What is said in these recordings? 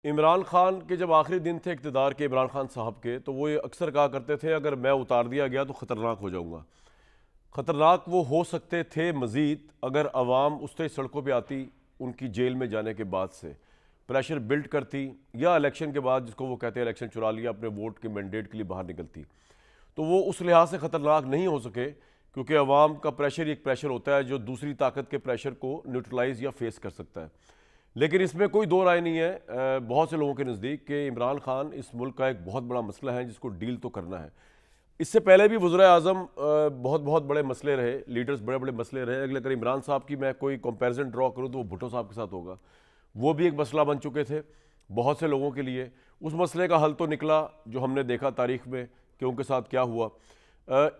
इमरान खान के जब आखिरी दिन थे इक़्तिदार के, इमरान खान साहब के, तो वो ये अक्सर कहा करते थे अगर मैं उतार दिया गया तो ख़तरनाक हो जाऊंगा। ख़तरनाक वो हो सकते थे मज़ीद अगर अवाम उस तरह सड़कों पे आती उनकी जेल में जाने के बाद से, प्रेशर बिल्ड करती, या इलेक्शन के बाद जिसको वो कहते हैं इलेक्शन चुरा लिया, अपने वोट के मैंडेट के लिए बाहर निकलती, तो वो उस लिहाज से ख़तरनाक नहीं हो सके क्योंकि अवाम का प्रेशर एक प्रेशर होता है जो दूसरी ताकत के प्रेशर को न्यूट्रलाइज या फेस कर सकता है। लेकिन इसमें कोई दो राय नहीं है बहुत से लोगों के नज़दीक कि इमरान खान इस मुल्क का एक बहुत बड़ा मसला है जिसको डील तो करना है। इससे पहले भी वज़ीर आज़म बहुत बहुत बड़े मसले रहे, लीडर्स बड़े बड़े मसले रहे। अगर इमरान साहब की मैं कोई कंपैरिजन ड्रॉ करूँ तो वो भुट्टो साहब के साथ होगा। वो भी एक मसला बन चुके थे बहुत से लोगों के लिए। उस मसले का हल तो निकला जो हमने देखा तारीख में कि उनके साथ क्या हुआ।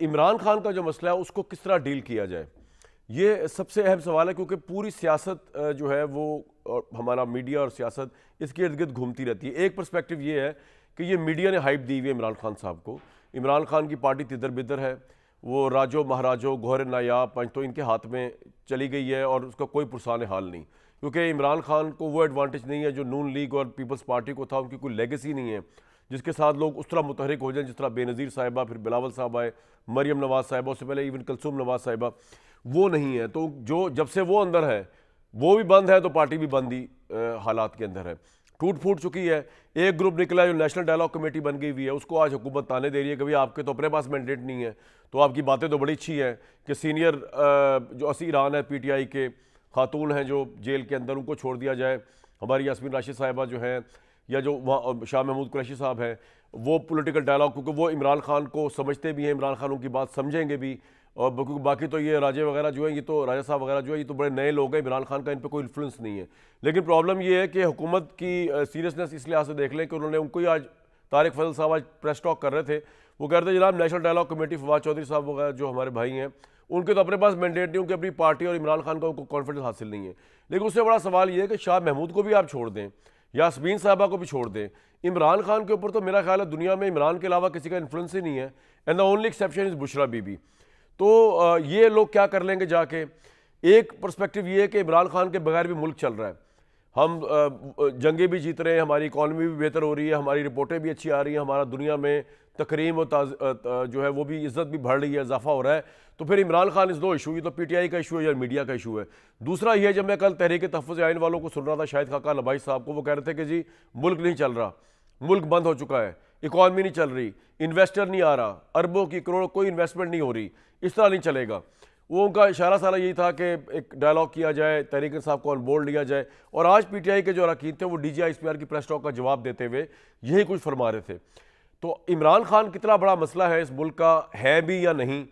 इमरान खान का जो मसला है उसको किस तरह डील किया जाए, ये सबसे अहम सवाल है क्योंकि पूरी सियासत जो है वो और हमारा मीडिया और सियासत इसके इर्द गिर्द घूमती रहती है। एक पर्सपेक्टिव ये है कि ये मीडिया ने हाइप दी हुई है इमरान खान साहब को। इमरान खान की पार्टी तिदर बिदर है, वो राजो महाराजो गौहर नायाब पंच तो इनके हाथ में चली गई है और उसका कोई पुरसान हाल नहीं, क्योंकि इमरान खान को वो एडवांटेज नहीं है जो नून लीग और पीपल्स पार्टी को था। उनकी कोई लेगेसी नहीं है जिसके साथ लोग उस तरह मुतहरिक हो जाएं जिस तरह बेनज़ीर साहिबा, फिर बिलावल साहब आए, मरियम नवाज़ साहिबा, उससे पहले इवन कलसूम नवाज़ साहिबा, वो नहीं है। तो जो जब से वो अंदर है वो भी बंद है तो पार्टी भी बंद ही हालात के अंदर है, टूट फूट चुकी है। एक ग्रुप निकला जो नेशनल डायलॉग कमेटी बन गई हुई है, उसको आज हुकूमत ताने दे रही है कि भाई आपके तो अपने पास मैंडेट नहीं है। तो आपकी बातें तो बड़ी अच्छी हैं कि सीनियर जो असीरान है पीटीआई के खातून हैं जो जेल के अंदर, उनको छोड़ दिया जाए। हमारी यास्मीन राशिद साहिबा जो हैं या जो वहाँ शाह महमूद कुरैशी साहब हैं, वो पॉलिटिकल डायलॉग, क्योंकि वो इमरान खान को समझते भी हैं, इमरान खान उनकी बात समझेंगे भी। और बाकी तो ये राजे वगैरह जो है, ये तो राजा साहब वगैरह जो है, ये तो बड़े नए लोग हैं, इमरान खान का इन पर कोई इन्फ्लुएंस नहीं है। लेकिन प्रॉब्लम ये है कि हुकूमत की सीरियसनेस इस लिहाज से देख लें कि उन्होंने उनको ही आज तारिक फजल साहब आज प्रेस टॉक कर रहे थे, वो कह रहे थे जनाब national dialogue committee Fawad Chaudhry साहब वगैरह जो हमारे भाई हैं उनके तो अपने पास मैंडेट नहीं, उनकी अपनी पार्टी और इमरान खान का उनको कॉन्फिडेंस हासिल नहीं है। लेकिन उससे बड़ा सवाल ये है कि शाह महमूद को भी आप छोड़ दें, यास्मीन साहबा को भी छोड़ दें, इमरान खान के ऊपर तो मेरा ख्याल है दुनिया में इमरान के अलावा किसी का इन्फ्लुएंस ही नहीं है। And the only exception is Bushra Bibi. तो ये लोग क्या कर लेंगे जाके। एक पर्सपेक्टिव ये है कि इमरान खान के बगैर भी मुल्क चल रहा है, हम जंगें भी जीत रहे हैं, हमारी इकॉनमी भी बेहतर हो रही है, हमारी रिपोर्टें भी अच्छी आ रही हैं, हमारा दुनिया में तकरीम और जो है वो भी इज़्ज़त भी बढ़ रही है, इजाफा हो रहा है। तो फिर इमरान खान इस दो इशू, ये तो पीटीआई का इशू है या मीडिया का इशू है। दूसरा ये, जब मैं कल तहरीक तहफ़्फ़ुज़ आइन वालों को सुन रहा था, शाहिद खाका लबाई साहब को, वो कह रहे थे कि जी मुल्क नहीं चल रहा, मुल्क बंद हो चुका है, इकॉनमी नहीं चल रही, इन्वेस्टर नहीं आ रहा, अरबों की करोड़ों कोई इन्वेस्टमेंट नहीं हो रही, इस तरह नहीं चलेगा। वो उनका इशारा सारा यही था कि एक डायलॉग किया जाए, तहरीक साहब को ऑन बोर्ड लिया जाए। और आज पीटीआई के जो अरकान थे वो डीजीआईएसपीआर की प्रेस टॉक का जवाब देते हुए यही कुछ फरमा रहे थे। तो इमरान खान कितना बड़ा मसला है इस मुल्क का, है भी या नहीं,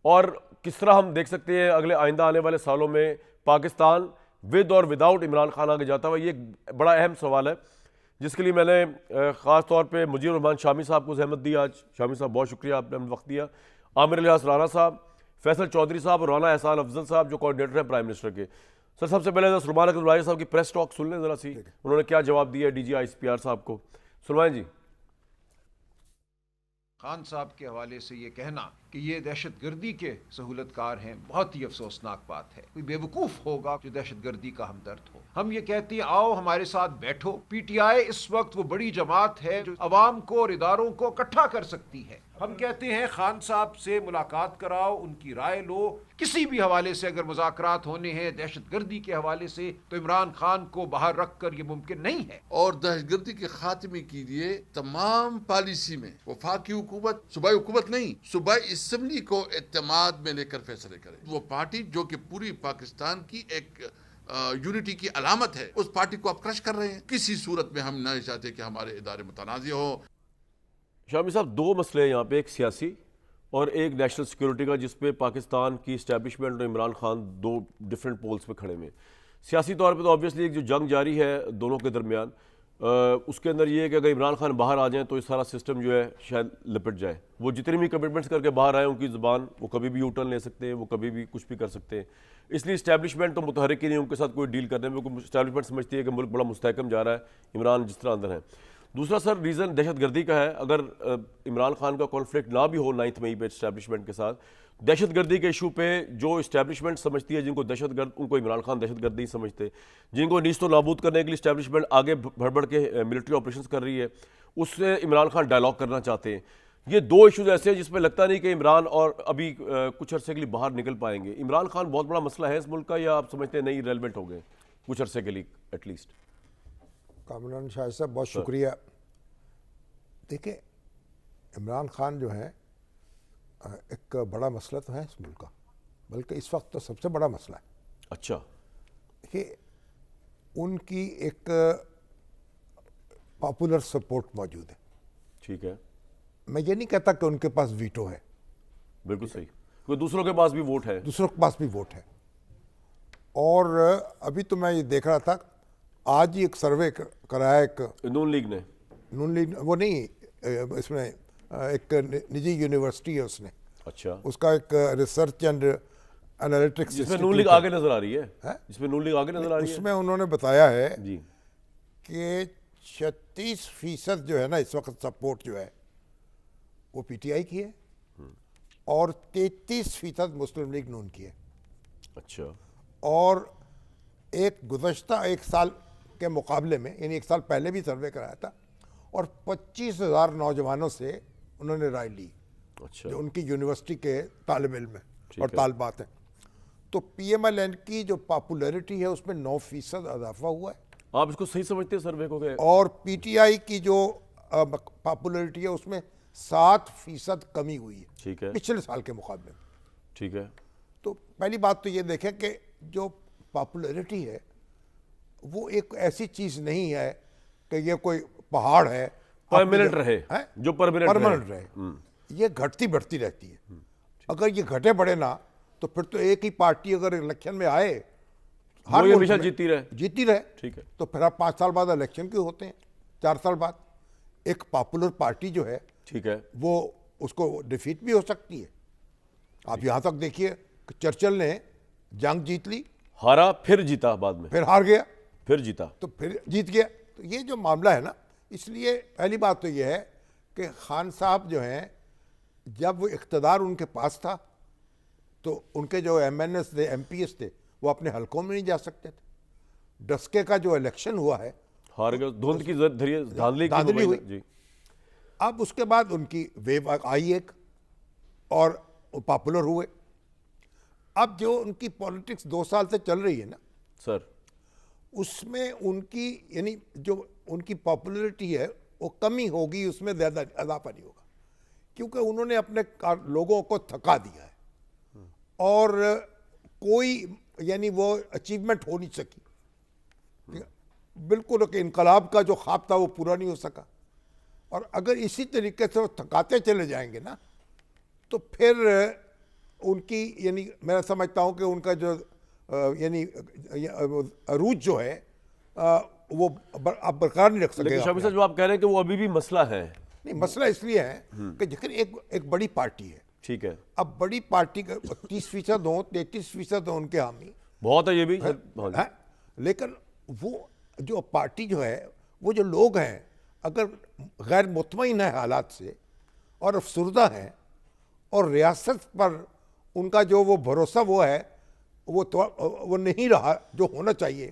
और किस तरह हम देख सकते हैं अगले आइंदा आने वाले सालों में पाकिस्तान विद और विदाउट इमरान खान आगे जाता हुआ, ये एक बड़ा अहम सवाल है जिसके लिए मैंने ख़ास तौर पे मुजीर रहमान शामी साहब को ज़हमत दी आज। शामी साहब बहुत शुक्रिया, आपने हमें वक्त दिया। आमिर इलियास राना साहब, फैसल चौधरी साहब और राना एहसान अफजल साहब जो कोऑर्डिनेटर हैं प्राइम मिनिस्टर के। सर सबसे पहले सुलमान अकबर साहब की प्रेस टॉक सुन लें ज़रा सी, उन्होंने क्या जवाब दिया डीजीआईएसपीआर साहब को। सुलमान जी। खान साहब के हवाले से ये कहना कि ये दहशतगर्दी के सहूलतकार हैं, बहुत ही अफसोसनाक बात है। कोई बेवकूफ़ होगा जो दहशतगर्दी का हमदर्द हो। हम ये कहते हैं आओ हमारे साथ बैठो। पीटीआई इस वक्त वो बड़ी जमात है जो अवाम को और इदारों को इकट्ठा कर सकती है। हम कहते हैं खान साहब से मुलाकात कराओ, उनकी राय लो। किसी भी हवाले से अगर मुज़ाकरात होने हैं दहशतगर्दी के हवाले से, तो इमरान खान को बाहर रख कर ये मुमकिन नहीं है। और दहशतगर्दी के खात्मे के लिए तमाम पॉलिसी में वफाकी हुकूमत, सूबाई हुकूमत नहीं, सूबाई असम्बली को एतमाद में लेकर फैसले करे। वो पार्टी जो कि पूरी पाकिस्तान की एक यूनिटी की अलामत है, उस पार्टी को आप क्रश कर रहे हैं। किसी सूरत में हम नहीं चाहते कि हमारे इदारे मुतनाज़ हो। शामी साहब, दो मसले हैं यहाँ पे, एक सियासी और एक नेशनल सिक्योरिटी का, जिसपे पाकिस्तान की इस्टेब्लिशमेंट और इमरान खान दो डिफरेंट पोल्स पे खड़े हुए। सियासी तौर पे तो ऑब्वियसली एक जो जंग जारी है दोनों के दरमियान, उसके अंदर ये है कि अगर इमरान खान बाहर आ जाएँ तो इस सारा सिस्टम जो है शायद लिपट जाए। वो जितनी भी कमिटमेंट्स करके बाहर आए, उनकी ज़ुबान, वो कभी भी यू टर्न ले सकते हैं, वो कभी भी कुछ भी कर सकते हैं। इसलिए इस्टेब्लिशमेंट तो मुतहरिक ही नहीं उनके साथ कोई डील करने में, क्योंकि इस्टेब्लिशमेंट समझती है कि मुल्क बड़ा मुस्तहकम जा रहा है, इमरान जिस तरह अंदर है। दूसरा सर रीज़न दहशतगर्दी का है। अगर इमरान खान का कॉन्फ्लिक्ट ना भी हो 9 मई पे इस्टेब्लिशमेंट के साथ, दहशतगर्दी के इशू पे जो इस्टेब्लिशमेंट समझती है जिनको दहशतगर्द, उनको इमरान खान दहशतगर्द नहीं समझते। जिनको नीस्तो नाबूद करने के लिए इस्टेब्लिशमेंट आगे बढ़ बढ़ के मिलिट्री ऑपरेशंस कर रही है, उससे इमरान खान डायलॉग करना चाहते हैं। ये दो इशूज ऐसे हैं जिसमें लगता नहीं कि इमरान और अभी कुछ अरसे के लिए बाहर निकल पाएंगे। इमरान खान बहुत बड़ा मसला है इस मुल्क का, या आप समझते हैं नहीं रेलिवेंट हो गए कुछ अरसे के लिए एटलीस्ट? कामरान शाह साहब बहुत शुक्रिया। देखिए, इमरान खान जो है एक बड़ा मसला तो है इस मुल्क का, बल्कि इस वक्त तो सबसे बड़ा मसला है। अच्छा। देखिए, उनकी एक पॉपुलर सपोर्ट मौजूद है। ठीक है, मैं ये नहीं कहता कि उनके पास वीटो है, बिल्कुल सही, क्योंकि दूसरों के पास भी वोट है। दूसरों के पास भी वोट है। और अभी तो मैं ये देख रहा था, आज ही एक सर्वे कराया एक नून लीग ने। नून लीग, वो नहीं, इसमें एक निजी यूनिवर्सिटी है उसने, अच्छा, उसका एक रिसर्च एंड एनालिटिक्स जिसमें नून लीग आगे नजर आ रही है, जिसमें नून लीग आगे नजर आ रही है उसमें उन्होंने बताया है जी कि 36% जो है ना इस वक्त सपोर्ट जो है वो पीटीआई की है और 33% मुस्लिम लीग नून की है। अच्छा, और एक गुज़श्ता एक साल के मुकाबले में, यानी एक साल पहले भी सर्वे कराया था और 25,000 नौजवानों से उन्होंने राय ली अच्छा, जो उनकी यूनिवर्सिटी के तालिब इल्म ठीक और है। तालिबात हैं। तो पीएमएलएन की जो पॉपुलैरिटी है उसमें 9% इजाफा हुआ है आप इसको सही समझते हैं सर्वे को? और पीटीआई की जो पॉपुलैरिटी है उसमें 7% कमी हुई है ठीक है, पिछले साल के मुकाबले में। ठीक है, तो पहली बात तो ये देखें कि जो पॉपुलैरिटी है वो एक ऐसी चीज़ नहीं है कि ये कोई पहाड़ है परमानेंट रहे, हैं? जो परमानेंट परमानेंट रहे। ये घटती बढ़ती रहती है। अगर ये घटे बढ़े ना तो फिर तो एक ही पार्टी अगर इलेक्शन में आए, वो मुल्क हमेशा में जीती रहे। ठीक है, तो फिर आप 5 साल बाद इलेक्शन क्यों होते हैं, 4 साल बाद? एक पॉपुलर पार्टी जो है ठीक है, वो उसको डिफीट भी हो सकती है। आप यहाँ तक देखिए कि चर्चिल ने जंग जीत ली, हारा, फिर जीता, बाद में फिर हार गया, फिर जीता। तो फिर जीत गया। तो ये जो मामला है ना, इसलिए पहली बात तो ये है कि खान साहब जो हैं, जब वो इख्तदार उनके पास था तो उनके जो एमएनएस थे, एमपीएस थे, वो अपने हलकों में नहीं जा सकते थे। डस्के का जो इलेक्शन हुआ है, हार गए, धुंध की धांधली धांधली हुई। जी, अब उसके बाद उनकी वेव आई एक और पॉपुलर हुए। अब जो उनकी पॉलिटिक्स 2 साल से चल रही है ना, सर, उसमें उनकी यानी जो उनकी पॉपुलैरिटी है वो कमी होगी, उसमें ज़्यादा इजाफा नहीं होगा, क्योंकि उन्होंने अपने लोगों को थका दिया है और कोई यानी वो अचीवमेंट हो नहीं सकी। बिल्कुल कि इनकलाब का जो ख्वाब था वो पूरा नहीं हो सका। और अगर इसी तरीके से वो थकाते चले जाएंगे ना तो फिर उनकी यानी मैं समझता हूँ कि उनका जो यानी अरूज जो है वो आप बरकरार नहीं रख लेकिन सकेगा। शमी साहब, जो आप कह रहे हैं कि वो अभी भी मसला है। नहीं, मसला इसलिए है कि जिक्र एक बड़ी पार्टी है। ठीक है, अब बड़ी पार्टी का 30% हो, 33% हो उनके हामी, बहुत है ये भी सर। हाँ जी। है। लेकिन वो जो पार्टी जो है, वो जो लोग हैं, अगर गैर मुतमईन है हालात से और अफसरदा हैं और रियासत पर उनका जो वो भरोसा वो है वो नहीं रहा जो होना चाहिए,